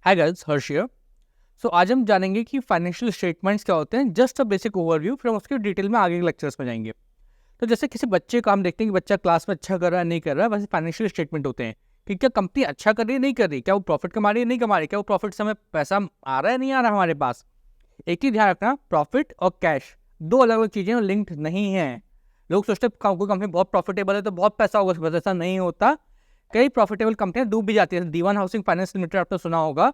Hi guys, Harsh here. सो आज हम जानेंगे कि फाइनेंशियल स्टेटमेंट्स क्या होते हैं। जस्ट अ बेसिक ओवरव्यू, फिर हम उसके डिटेल में आगे के लेक्चर्स में जाएंगे। तो जैसे किसी बच्चे का हम देखते हैं कि बच्चा क्लास में अच्छा कर रहा है नहीं कर रहा है, वैसे फाइनेंशियल स्टेटमेंट होते हैं कि क्या कंपनी अच्छा कर रही है नहीं कर रही, क्या वो प्रॉफिट कमा रही है नहीं कमा रही, क्या वो प्रॉफिट से हमें पैसा आ रहा है नहीं आ रहा हमारे पास। एक ही ध्यान रखना, प्रॉफिट और कैश दो अलग अलग चीज़ें और लिंक्ड नहीं है। लोग सोचते हैं कोई कंपनी बहुत प्रॉफिटेबल है तो बहुत पैसा होगा उसके पास, ऐसा नहीं होता। कई प्रॉफिटेबल कंपनियां डूब भी जाती है। दीवान हाउसिंग फाइनेंस लिमिटेड आपने सुना होगा,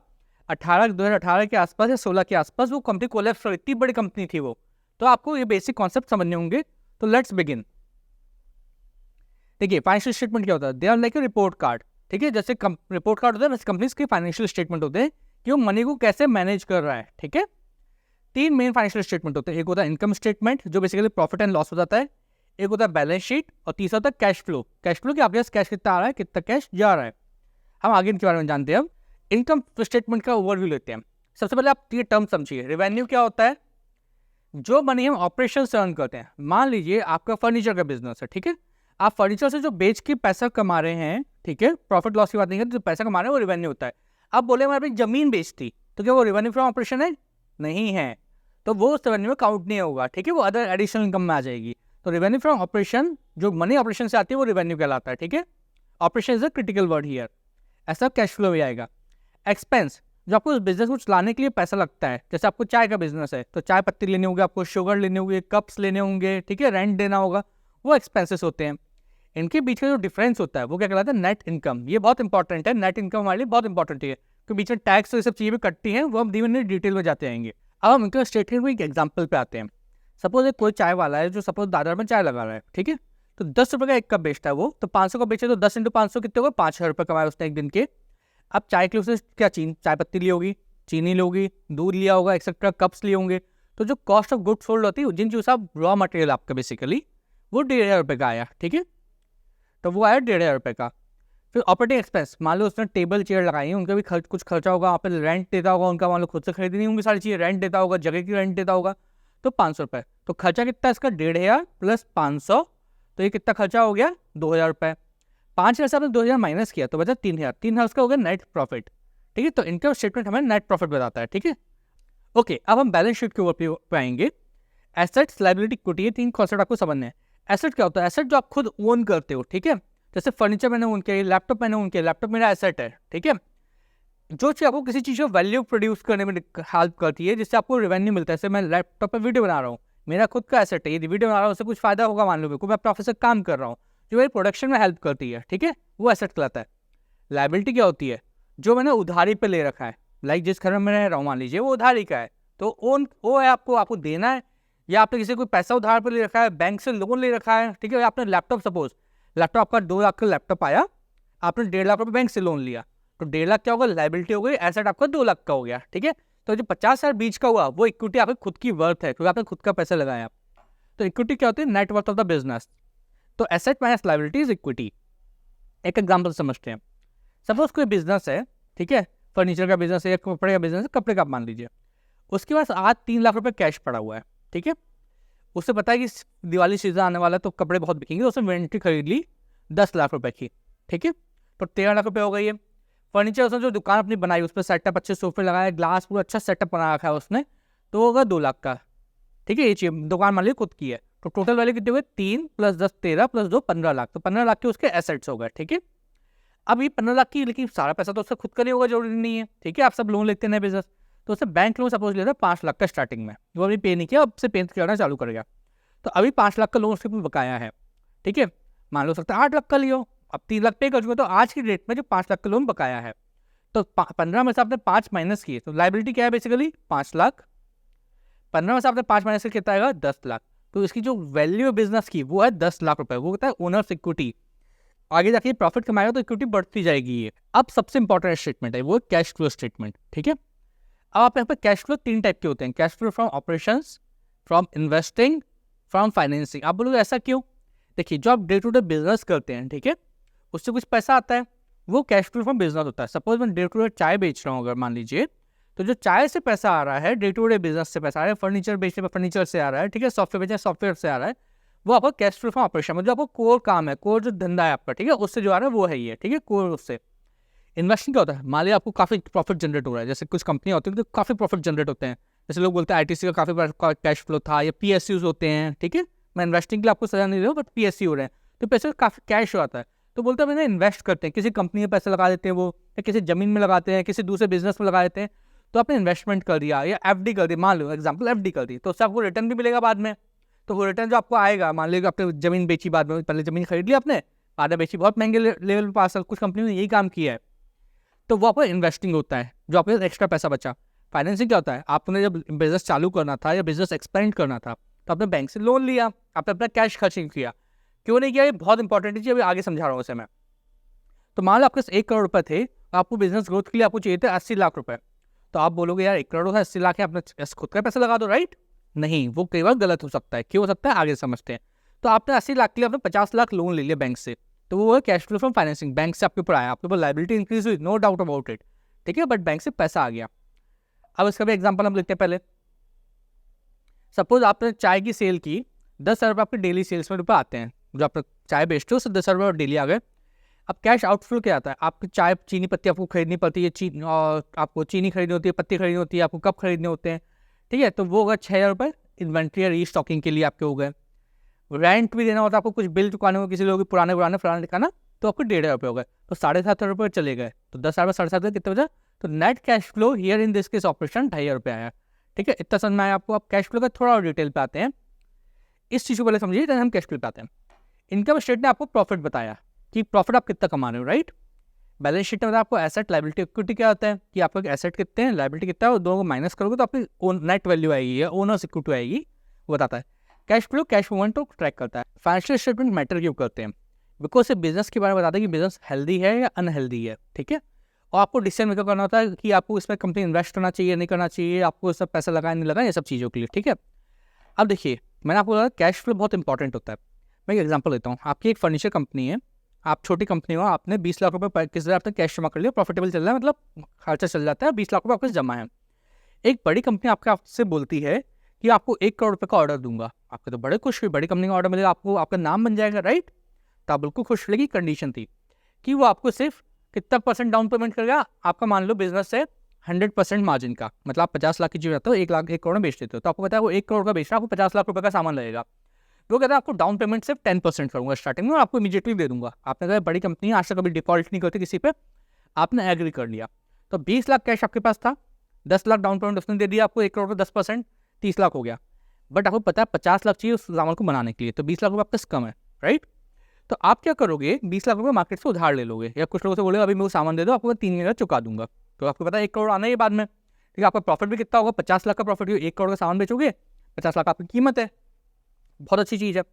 2018 के आसपास या 16 के आसपास वो कंपनी कोलैप्स हुई, इतनी बड़ी कंपनी थी वो। तो आपको ये बेसिक कॉन्सेप्ट समझने होंगे। तो लेट्स बिगिन। देखिए, फाइनेंशियल स्टेटमेंट क्या होता है? They are like a report card. ठीक है, जैसे रिपोर्ट कार्ड होता है वैसे कंपनीज के फाइनेंशियल स्टेटमेंट होते हैं कि वो मनी को कैसे मैनेज कर रहा है। ठीक है, तीन मेन फाइनेंशियल स्टेटमेंट होते हैं। एक होता है इनकम स्टेटमेंट जो बेसिकली प्रॉफिट एंड लॉस बताता है, एक होता है बैलेंस शीट, और तीसरा होता है कैश फ्लो। कैश फ्लो कि आपके पास कैश कितना आ रहा है, कितना कैश जा रहा है। हम आगे इनके बारे में जानते हैं। अब इनकम स्टेटमेंट का ओवरव्यू लेते हैं। सबसे पहले आप ये टर्म समझिए, रेवेन्यू क्या होता है? जो मनी हम ऑपरेशन से अर्न करते हैं। मान लीजिए आपका फर्नीचर का बिजनेस है, ठीक है, आप फर्नीचर से जो बेच के पैसा कमा रहे हैं, ठीक है, प्रॉफिट लॉस की बात नहीं करते, जो पैसा कमा रहे हैं वो रेवेन्यू होता है। अब बोले मैं अपनी जमीन बेचती तो क्या वो रेवेन्यू फ्रॉम ऑपरेशन है? नहीं है, तो वो उस रेवेन्यू में काउंट नहीं होगा। ठीक है, वो अदर एडिशनल इनकम में आ जाएगी। तो रेवेन्यू फ्रॉम ऑपरेशन, जो मनी ऑपरेशन से आती है वो रेवेन्यू कहलाता है। ठीक है, operation is a critical word here. ऐसा कैश फ्लो में आएगा। एक्सपेंस, जो आपको उस बिजनेस को चलाने के लिए पैसा लगता है। जैसे आपको चाय का बिजनेस है तो चाय पत्ती लेनी होगी, आपको शुगर लेनी होगी, कप्स लेने होंगे, ठीक है, रेंट देना होगा, वो एक्सपेंसेस होते हैं। इनके बीच का जो डिफरेंस होता है वो क्या कहलाता है? Net income. ये बहुत इंपॉर्टेंट है, नेट इनकम हमारे लिए बहुत इंपॉर्टेंट है क्योंकि बीच में टैक्स और ये सब चीज़ें भी कटती हैं, वो हम धीरे डिटेल में जाते आएंगे। अब हम इनका स्टेटमेंट को एक एग्जाम्पल पे आते हैं। सपोज एक कोई चाय वाला है जो सपोज दादर में चाय लगा रहा है, ठीक है, तो 10 रुपये का एक कप बेचता है वो, तो 500 का बेचे तो 10 × 500 कितने होगा? 5,000 रुपये कमाए उसने एक दिन के। अब चाय के लिए उसने क्या चाय पत्ती ली होगी, चीनी लोगी, दूध लिया होगा, एक्सेट्रा कप्स लिए होंगे। तो जो कॉस्ट ऑफ गुड्स सोल्ड होती है, जिन चीज़ आप रॉ मटेरियल आपका बेसिकली, वो 1,500 का आया। ठीक है, तो वो आया 1,500 का। फिर ऑपरेटिंग एक्सपेंस, मान लो उसने टेबल चेयर लगाई है, उनका भी कुछ खर्चा होगा, वहाँ पर रेंट देता होगा उनका, मान लो खुद से खरीदनी होंगी सारी चीज़ें, रेंट देता होगा, जगह की रेंट देता होगा, तो 500 रुपये। तो खर्चा कितना है इसका? 1,500 प्लस 500, तो ये कितना खर्चा हो गया? 2,000 रुपये। 5,000 से आपने 2,000 माइनस किया तो बचा 3,000। 3,000 उसका हो गया नेट प्रॉफिट। ठीक है, तो इनकम स्टेटमेंट हमें नेट प्रॉफिट बताता है। ठीक है, ओके, अब हम बैलेंस शीट के ऊपर पे आएंगे। एसेट्स, लायबिलिटी, इक्विटी, ये तीन कॉन्सेप्ट आपको समझने हैं। एसेट क्या होता है? एसेट जो आप खुद ओन करते हो। ठीक है, जैसे फर्नीचर मैंने ओन किया, लैपटॉप मैंने ओन किया, लैपटॉप मेरा एसेट है। ठीक है, जो चीज़ आपको किसी चीज़ का वैल्यू प्रोड्यूस करने में हेल्प करती है, जिससे आपको रेवेन्यू मिलता है। जैसे मैं लैपटॉप पर वीडियो बना रहा हूँ, मेरा खुद का एसेट है, यदि वीडियो बना रहा हूँ उससे कुछ फायदा होगा, मान लो मेरे को, मैं अपने ऑफिस से काम कर रहा हूँ, जो मेरी प्रोडक्शन में हेल्प करती है। ठीक है, वो एसेट कहलाता है। लायबिलिटी क्या होती है? जो मैंने उधारी पे ले रखा है, लाइक जिस घर में मैं रह रहा हूँ मान लीजिए वो उधारी का है, तो ओन वो है, आपको देना है। या आपने किसी कोई पैसा उधार पे ले रखा है, बैंक से लोन ले रखा है, ठीक है, आपने लैपटॉप, सपोज लैपटॉप आपका 2 लाख का लैपटॉप आया, आपने 1,50,000 रुपये बैंक से लोन लिया, तो 1,50,000 क्या होगा? लायबिलिटी हो गई, एसेट आपका 2 लाख का हो गया। ठीक है, तो जो 50,000 बीच का हुआ वो इक्विटी आपकी खुद की वर्थ है, क्योंकि आपने खुद का पैसा लगाया। तो इक्विटी क्या होती है? Net worth of the business. तो asset minus liability is equity. एक एग्जाम्पल समझते हैं। सपोज कोई बिजनेस है, ठीक है, फर्नीचर का बिजनेस है या कपड़े का बिजनेस है, कपड़े का आप मान लीजिए, उसके पास आज 3 लाख रुपए कैश पड़ा हुआ है। ठीक है, उससे पता है कि दिवाली सीजन आने वाला है तो कपड़े बहुत बिकेंगे, उसने इन्वेंट्री खरीद ली 10 लाख रुपए की। ठीक है, तो 13 लाख रुपए हो गई है। फर्नीचर उसने जो दुकान अपनी बनाई, उस पर सेटअप, अच्छे सोफे लगाए, ग्लास, पूरा अच्छा सेटअप बना रखा है उसने, तो होगा 2 लाख का। ठीक है, ये चीज दुकान मान ली खुद की है, तो टोटल वैल्यू कितने हुए? 3 + 10 13 + 2 15 लाख, तो 15 लाख के उसके एसेट्स हो गए। ठीक है, अब ये 15 लाख की, लेकिन सारा पैसा तो उसका खुद का नहीं होगा, जरूरी नहीं है। ठीक है, आप सब लोन लेते हैं बिजनेस, तो उससे बैंक लोन सपोज लेता है 5 लाख का स्टार्टिंग में, वो अभी पे नहीं किया, अब से पे करना चालू करेगा, तो अभी 5 लाख का लोन उसके ऊपर बकाया है। ठीक है, मान लो सकता है 8 लाख का लियो, अब 3 लाख पे कर चुके, तो आज की डेट में जो 5 लाख का लोन बकाया है, तो 15 में से आपने 5 माइनस किए, तो लाइबिलिटी क्या है? बेसिकली 5 लाख। 15 में से आपने 5 माइनस किया, कितना आएगा? 10 लाख। तो इसकी जो वैल्यू बिजनेस की वो है 10 लाख रुपए, वो होता है ओनर्स इक्विटी। आगे जाके प्रॉफिट कमाएगा तो इक्विटी बढ़ती जाएगी। ये अब सबसे इंपॉर्टेंट स्टेटमेंट है वो कैश फ्लो स्टेटमेंट। ठीक है, अब आप यहाँ पे कैश फ्लो 3 टाइप के होते हैं: cash flow from operations, from investing, from financing. आप बोलोगे ऐसा क्यों? देखिए, जो आप डे टू डे बिजनेस करते हैं, ठीक है, उससे कुछ पैसा आता है, वो कैश फ्लो फ्रॉम बिजनेस होता है। सपोज मैं डे टू डे चाय बेच रहा हूँ अगर मान लीजिए, तो जो चाय से पैसा आ रहा है, डे टू डे बिजनेस से पैसा आ रहा है, फर्नीचर बेचने पर फर्नीचर से आ रहा है, ठीक है, सॉफ्टवेयर बेचने सॉफ्टवेयर से आ रहा है, वो आपका कैश फ्लो फ्रॉम ऑपरेशन, मतलब आपको कोर काम है, कोर जो धंधा है आपका, ठीक है, उससे जो आ रहा है वो है ये। ठीक है, कोर उससे। इन्वेस्टिंग क्या होता है, मान लिया आपको काफ़ी प्रॉफिट जनरेट हो रहा है, जैसे कुछ कंपनी होती है तो काफ़ी प्रॉफिट जनरेट होते हैं, जैसे लोग बोलते हैं आईटीसी का काफ़ी कैश फ्लो था, या पीएसयूज होते हैं, ठीक है, मैं इन्वेस्टिंग के लिए आपको सजा नहीं दे रहा हूँ, बट पीएसयू हो रहे हैं, तो पैसे काफ़ी कैश हो आता है, तो बोलते हैं मैंने इन्वेस्ट करते हैं, किसी कंपनी में पैसे लगा देते हैं वो, या किसी ज़मीन में लगाते हैं, किसी दूसरे बिजनेस में लगा देते हैं, तो आपने इन्वेस्टमेंट कर दिया या एफडी कर दी, मान लो एग्जाम्पल एफडी कर दी, तो उससे आपको रिटर्न भी मिलेगा बाद में, तो वो रिटर्न जो आपको आएगा, मान लीजिए आपने ज़मीन बेची बाद में, पहले ज़मीन खरीद ली आपने, बाद में बेची, बहुत महंगे लेवल पर पास, कुछ कंपनी ने यही काम किया है, तो वो आपको इन्वेस्टिंग होता है, जो आपके एक्स्ट्रा पैसा बचा। फाइनेंसिंग क्या होता है, आपने जब बिजनेस चालू करना था या बिजनेस एक्सपेंड करना था, तो आपने बैंक से लोन लिया, आपने अपना कैश खर्च नहीं किया, क्यों नहीं किया, ये बहुत इंपॉर्टेंट है, अभी आगे समझा रहा हूँ उसे मैं। तो मान लो आपके 1 करोड़ रुपये थे, आपको बिजनेस ग्रोथ के लिए आपको चाहिए थे 80 लाख रुपए, तो आप बोलोगे यार 1 करोड़ था, 80 लाख है, अपने खुद का पैसा लगा दो, राइट? नहीं, वो कई बार गलत हो सकता है, क्यों हो सकता है आगे समझते हैं। तो आपने 80 लाख के लिए आपने 50 लाख लोन ले लिया बैंक से, तो वो है cash flow from financing, bank से आपके ऊपर आया, आपके ऊपर लाइबिलिटी इंक्रीज हुई, नो डाउट अबाउट इट, ठीक है, बट बैंक से पैसा आ गया। अब इसका भी एग्जांपल हम लिखते हैं पहले। सपोज आपने चाय की सेल की, 10,000 रुपये आपके डेली सेल्स में रुपये आते हैं, जो आप चाय बेचते हो उससे 10,000 रुपये डेली आ गए। अब कैश आउटफ्लो क्या आता है, आपकी चाय चीनी पत्ती आपको खरीदनी पड़ती है, और आपको चीनी खरीदनी होती है, पत्ती खरीदनी होती है, आपको कप खरीदने होते हैं, ठीक है, तो वो होगा 6,000 रुपये इन्वेंट्री या रीस्टॉकिंग के लिए आपके हो गए। रेंट भी देना होता है आपको, कुछ बिल चुकाने हो किसी लोग पुराने फलाने दिखाना, तो आपको 1,500 रुपये हो गए, तो 7,500 रुपये चले गए, तो 10,000 में 7,500 कितने बचा, तो net cash flow here in this case operation 2,500 रुपये आया, ठीक है, इतना समझ में आया आपको। अब कैश फ्लो का थोड़ा और डिटेल पे आते हैं, इस चीज़ को पहले समझिए, then हम कैश फ्लो पे आते हैं। इनकम स्टेटमेंट ने आपको प्रॉफिट बताया कि प्रॉफिट आप कितना कमा रहे हो, राइट? बैलेंस शीट में बताया आपको एसेट लाइबिलिटी इक्विटी क्या होता है, कि आपका एसेट कितने हैं, लाइबिलिटी कितना है, और दोनों को माइनस करोगे तो आपकी नेट वैल्यू आएगी या ओनर्स इक्विटी आएगी, वो बताता है। कैश फ्लो कैश मूवमेंट को ट्रैक करता है। फाइनेंशियल स्टेटमेंट मैटर क्यों करते हैं, बिकॉज से बिजनेस के बारे में बताते हैं कि बिजनेस हेल्दी है या अनहेल्दी है, ठीक है, और आपको डिसीजन मेकर करना होता है कि आपको इसमें कंपनी इन्वेस्ट करना चाहिए नहीं करना चाहिए, आपको इसमें पैसा लगाए नहीं लगाए, ये सब चीज़ों के लिए, ठीक है। अब देखिए, मैंने आपको बोला कैश फ्लो बहुत इंपॉर्टेंट होता है। मैं एक एग्जांपल देता हूँ, आपकी एक फर्नीचर कंपनी है, आप छोटी कंपनी हो, आपने 20 लाख रुपये किस तरह आपने कैश जमा कर लिया, प्रॉफिटेबल चल रहा है, मतलब खर्चा चल जाता है, 20 लाख रुपये आपके जमा है। एक बड़ी कंपनी आपसे बोलती है कि आपको 1 करोड़ रुपये का ऑर्डर दूंगा, आपके तो बड़े खुश हुई, बड़ी कंपनी का ऑर्डर मिलेगा, आपको आपका नाम बन जाएगा, राइट? तो आप बिल्कुल खुश, लेकिन कंडीशन थी कि वो आपको सिर्फ कितना % डाउन पेमेंट करेगा, आपका मान लो बिजनेस है 100% मार्जिन का, मतलब आप 50 लाख की चीज रहता हो, 1 करोड़ में बेच देते हो, तो आपको पता है वो 1 करोड़ का बेच रहा है, आपको 50 लाख रुपए का सामान लगेगा, वो कहता है आपको डाउन पेमेंट सिर्फ 10% करूंगा स्टार्टिंग में, और आपको इमीडिएटली दे दूंगा। आपने कहा बड़ी कंपनी आज तक कभी डिफॉल्ट नहीं करती किसी पे, आपने एग्री कर लिया, तो 20 लाख कैश आपके पास था, 10 लाख डाउन पेमेंट उसने दे दिया आपको, 1 करोड़ का 10% 30 लाख हो गया, बट आपको पता है 50 लाख चाहिए उस सामान को बनाने के लिए, तो 20 लाख रुपये आपके कम है, राइट? तो आप क्या करोगे, 20 लाख रुपये मार्केट से उधार ले लोगे, या कुछ लोगों से बोलेगा अभी मैं वो सामान दे दो, आपको 3 महीने चुका दूंगा, तो आपको पता है 1 करोड़ आना ही बाद में, ठीक है, आपका प्रॉफिट भी कितना होगा, 50 लाख का प्रॉफिट, 1 करोड़ का सामान बेचोगे, 50 लाख आपकी कीमत है, बहुत अच्छी चीज़ है।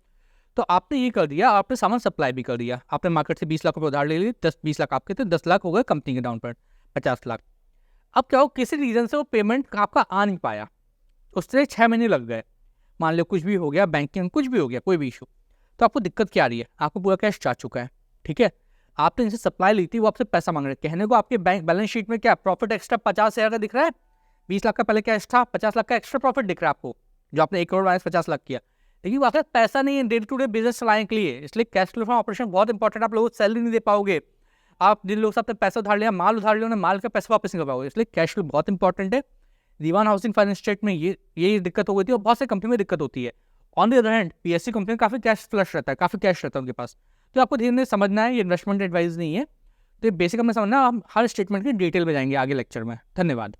तो आपने ये कर दिया, आपने सामान सप्लाई भी कर दिया, आपने मार्केट से 20 लाख रुपये उधार ले लिए, 10-20 लाख आपके थे, 10 लाख हो गए कंपनी के डाउन पेमेंट, 50 लाख। अब क्या हो, किसी रीज़न से वो पेमेंट आपका आ नहीं पाया, उससे 6 महीने लग गए, मान लो कुछ भी हो गया, बैंकिंग कुछ भी हो गया, कोई भी इशू, तो आपको दिक्कत क्या आ रही है, आपको पूरा कैश जा चुका है, ठीक है, आपने इनसे सप्लाई ली थी, वो आपसे पैसा मांग रहे हैं, कहने को आपके बैंक बैलेंस शीट में क्या प्रॉफिट एक्स्ट्रा 50,000 का दिख रहा है, 20 लाख का पहले कैश था, 50 लाख का एक्स्ट्रा प्रॉफिट दिख रहा है आपको, जो आपने 1 करोड़ माइनस 50 लाख किया, लेकिन वाकई पैसा नहीं है डे टू डे बिजनेस चलाने के लिए, इसलिए कैश फ्लो फ्रॉम ऑपरेशन बहुत इंपॉर्टेंट, आप लोगों को सैलरी नहीं दे पाओगे, आप जिन लोगों से आपने पैसा उधार लिया, माल उधार लिया, उन्हें माल का पैसा वापस नहीं कर पाओगे, इसलिए कैश फ्लो बहुत इंपॉर्टेंट है। दीवान हाउसिंग फाइनेंस स्टेट में ये दिक्कत हो गई थी, और बहुत सी कंपनी में दिक्कत होती है। On the other hand PSC company में काफ़ी कैश फ्लश रहता है, काफ़ी कैश रहता है उनके पास, तो आपको धीरे धीरे समझना है, ये इन्वेस्टमेंट एडवाइस नहीं है, तो बेसिक हमें समझना, हम हर स्टेटमेंट की डिटेल में जाएंगे आगे लेक्चर में। धन्यवाद।